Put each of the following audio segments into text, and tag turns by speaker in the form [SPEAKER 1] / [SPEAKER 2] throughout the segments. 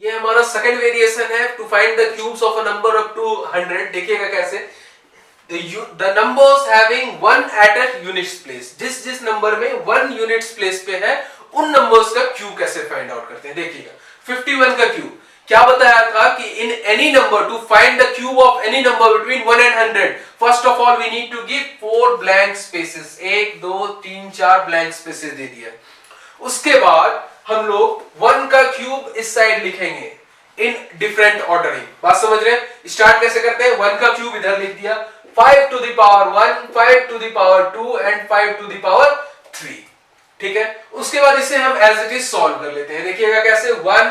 [SPEAKER 1] ये हमारा second variation है to find the cubes of a number up to 100। देखिएगा कैसे, the numbers having one at a units place, जिस जिस नंबर में 1 यूनिट्स प्लेस पे है उन नंबर्स का क्यूब कैसे फाइंड आउट करते हैं। देखिएगा 51 का क्यूब क्या बताया था कि in any number to find the cube of any number between 1 and 100 first of all we need to give 4 blank spaces, 1 2 3 4 blank spaces दे दिया। उसके बाद हम लोग 1 का क्यूब इस साइड लिखेंगे इन डिफरेंट ऑर्डरिंग। बात समझ रहे हैं? स्टार्ट कैसे करते हैं, 1 का क्यूब इधर लिख दिया, 5 to the power 1, 5 to the power 2 and 5 to the power 3। ठीक है, उसके बाद इसे हम एज इट इज सॉल्व कर लेते हैं। देखिएगा कैसे, 1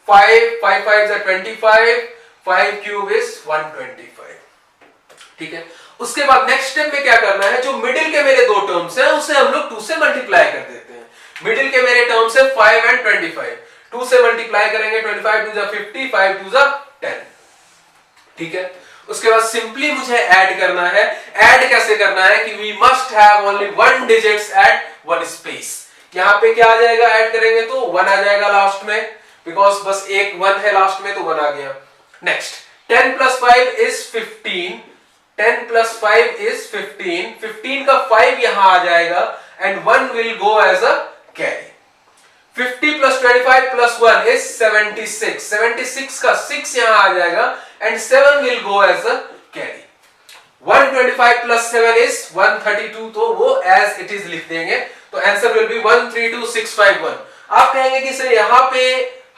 [SPEAKER 1] 5 5 5 25, 5 क्यूब इज 125। ठीक है, उसके बाद नेक्स्ट स्टेप में क्या करना है, जो मिडिल के मेरे दो टर्म्स हैं उसे हम लोग 2 से मल्टीप्लाई कर देते हैं। मिडिल के मेरे टर्म्स है 5 and 25, 2 से मल्टीप्लाई करेंगे, 25 2 50, 5 2 10। ठीक है, उसके बाद सिंपली मुझे ऐड करना है। ऐड कैसे करना है कि we must have only 1 digits at 1 space. यहां पे क्या आ जाएगा, ऐड करेंगे तो 1 आ जाएगा लास्ट में, बिकॉज बस एक 1 है लास्ट में तो 1 आ गया। Next 10 plus 5 is 15, 10 plus 5 is 15, 15 का 5 यहां आ जाएगा and 1 will go as a carry. 50 plus 25 plus 1 is 76, 76 का 6 यहां आ जाएगा and 7 will go as a carry। 125 plus 7 is 132, तो वो as it is लिख देंगे, तो आंसर will be 132651। आप कहेंगे कि सर यहाँ पे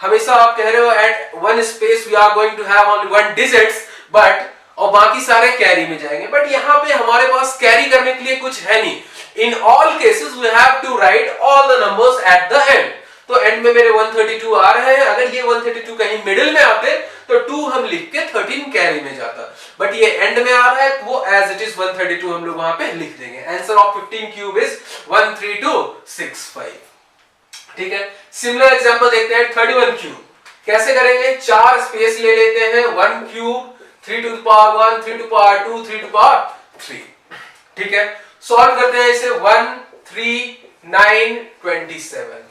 [SPEAKER 1] हमेशा आप कह रहे हो at 1 space we are going to have only 1 digits, but और बाकी सारे कैरी में जाएंगे, बट यहाँ पे हमारे पास कैरी करने के लिए कुछ है नहीं। In all cases we have to write all the numbers at the end. तो एंड में मेरे 132 आ रहे हैं, अगर ये 132 कहीं मिडिल में आते तो 2 हम लिख के 13 कैरी में जाता, बट ये एंड में आ रहा है तो वो एज इट इज 132 हम लोग वहां पे लिख देंगे। Answer of 15 cube is 13265। ठीक है, सिमिलर एग्जांपल देखते हैं 31 क्यूब। कैसे करेंगे, 4 स्पेस ले लेते हैं, 1 cube, 3 to the power 1, 3 to the power 2, 3 to the power 3। ठीक है, सॉल्व करते हैं इसे, 1 3 9 27।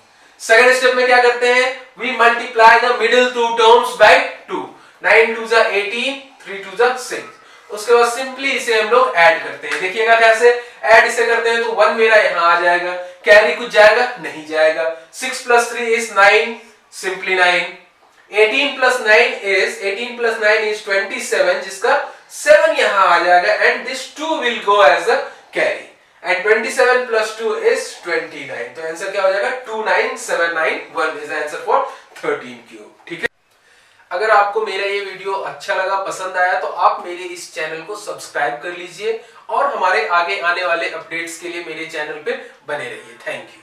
[SPEAKER 1] सेकंड स्टेप में क्या करते हैं, we multiply the middle 2 terms by 2, 9 2 18, 3 2 6। उसके बाद सिंपली इसे हम लोग ऐड करते हैं। देखिएगा कैसे ऐड इसे करते हैं, तो 1 मेरा यहां आ जाएगा, कैरी कुछ जाएगा नहीं जाएगा। 6 plus 3 is 9, simply 9। 18 plus 9 is 27, जिसका 7 यहां आ जाएगा and this 2 will go as a carry and 27 plus 2 is 29। तो आंसर क्या हो जाएगा, 29791 इज आंसर फॉर 13 क्यूब। ठीक है, अगर आपको मेरा ये वीडियो अच्छा लगा, पसंद आया, तो आप मेरे इस चैनल को सब्सक्राइब कर लीजिए और हमारे आगे आने वाले अपडेट्स के लिए मेरे चैनल पे बने रहिए। Thank you.